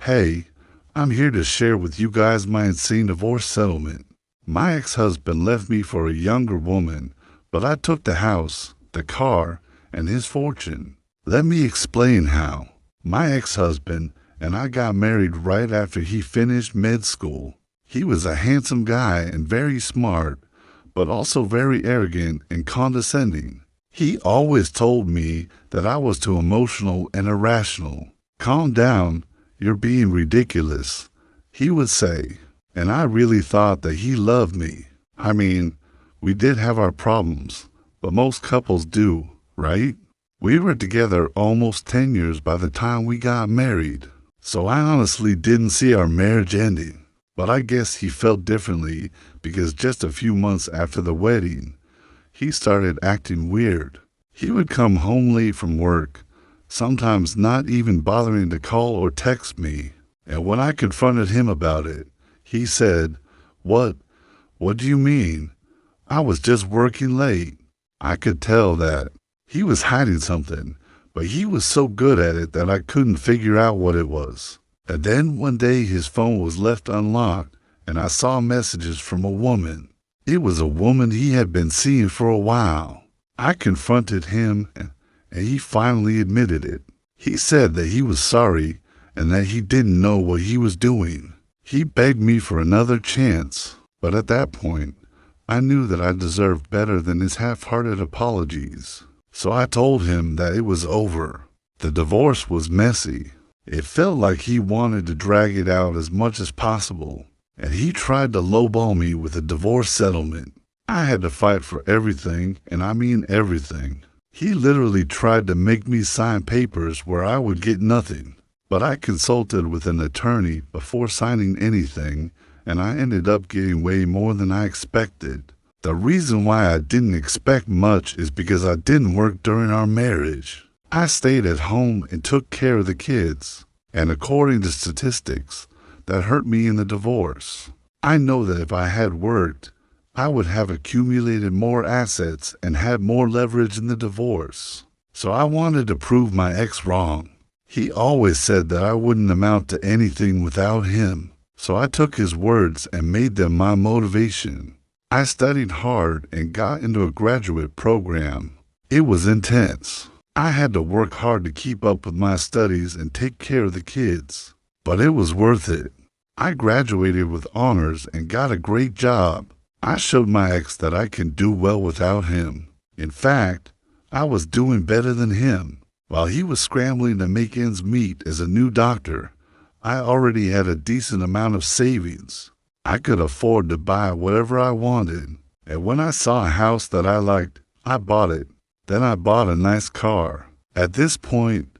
Hey, I'm here to share with you guys my insane divorce settlement. My ex-husband left me for a younger woman, but I took the house, the car, and his fortune. Let me explain how. My ex-husband and I got married right after he finished med school. He was a handsome guy and very smart, but also very arrogant and condescending. He always told me that I was too emotional and irrational. Calm down, you're being ridiculous, he would say. And I really thought that he loved me. I mean, we did have our problems, but most couples do, right? We were together almost 10 years by the time we got married, so I honestly didn't see our marriage ending. But I guess he felt differently because just a few months after the wedding, he started acting weird. He would come home late from work, sometimes not even bothering to call or text me. And when I confronted him about it, he said, What do you mean? I was just working late. I could tell that he was hiding something, but he was so good at it that I couldn't figure out what it was. And then one day his phone was left unlocked and I saw messages from a woman. It was a woman he had been seeing for a while. I confronted him and he finally admitted it. He said that he was sorry and that he didn't know what he was doing. He begged me for another chance, but at that point, I knew that I deserved better than his half-hearted apologies. So I told him that it was over. The divorce was messy. It felt like he wanted to drag it out as much as possible, and he tried to lowball me with a divorce settlement. I had to fight for everything, and I mean everything. He literally tried to make me sign papers where I would get nothing. But I consulted with an attorney before signing anything, and I ended up getting way more than I expected. The reason why I didn't expect much is because I didn't work during our marriage. I stayed at home and took care of the kids, and according to statistics, that hurt me in the divorce. I know that if I had worked, I would have accumulated more assets and had more leverage in the divorce. So I wanted to prove my ex wrong. He always said that I wouldn't amount to anything without him, so I took his words and made them my motivation. I studied hard and got into a graduate program. It was intense. I had to work hard to keep up with my studies and take care of the kids, but it was worth it. I graduated with honors and got a great job. I showed my ex that I can do well without him. In fact, I was doing better than him. While he was scrambling to make ends meet as a new doctor, I already had a decent amount of savings. I could afford to buy whatever I wanted, and when I saw a house that I liked, I bought it. Then I bought a nice car. At this point,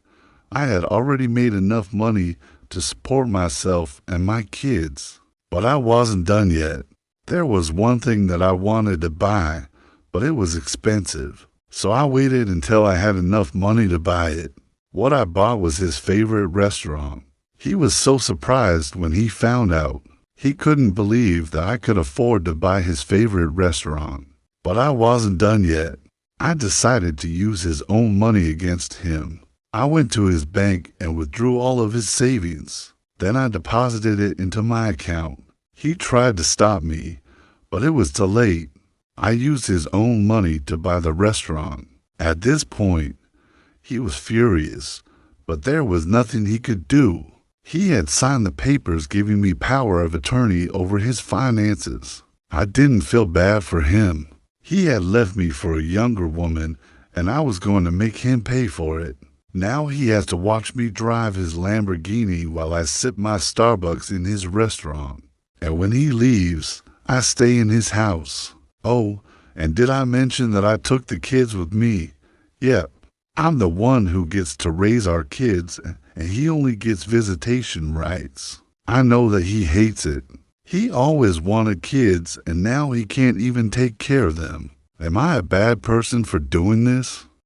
I had already made enough money to support myself and my kids. But I wasn't done yet. There was one thing that I wanted to buy, but it was expensive. So I waited until I had enough money to buy it. What I bought was his favorite restaurant. He was so surprised when he found out. He couldn't believe that I could afford to buy his favorite restaurant. But I wasn't done yet. I decided to use his own money against him. I went to his bank and withdrew all of his savings. Then I deposited it into my account. He tried to stop me, but it was too late. I used his own money to buy the restaurant. At this point, he was furious, but there was nothing he could do. He had signed the papers giving me power of attorney over his finances. I didn't feel bad for him. He had left me for a younger woman, and I was going to make him pay for it. Now he has to watch me drive his Lamborghini while I sip my Starbucks in his restaurant. And when he leaves, I stay in his house. Oh, and did I mention that I took the kids with me? Yep, I'm the one who gets to raise our kids, and he only gets visitation rights. I know that he hates it. He always wanted kids, and now he can't even take care of them. Am I a bad person for doing this?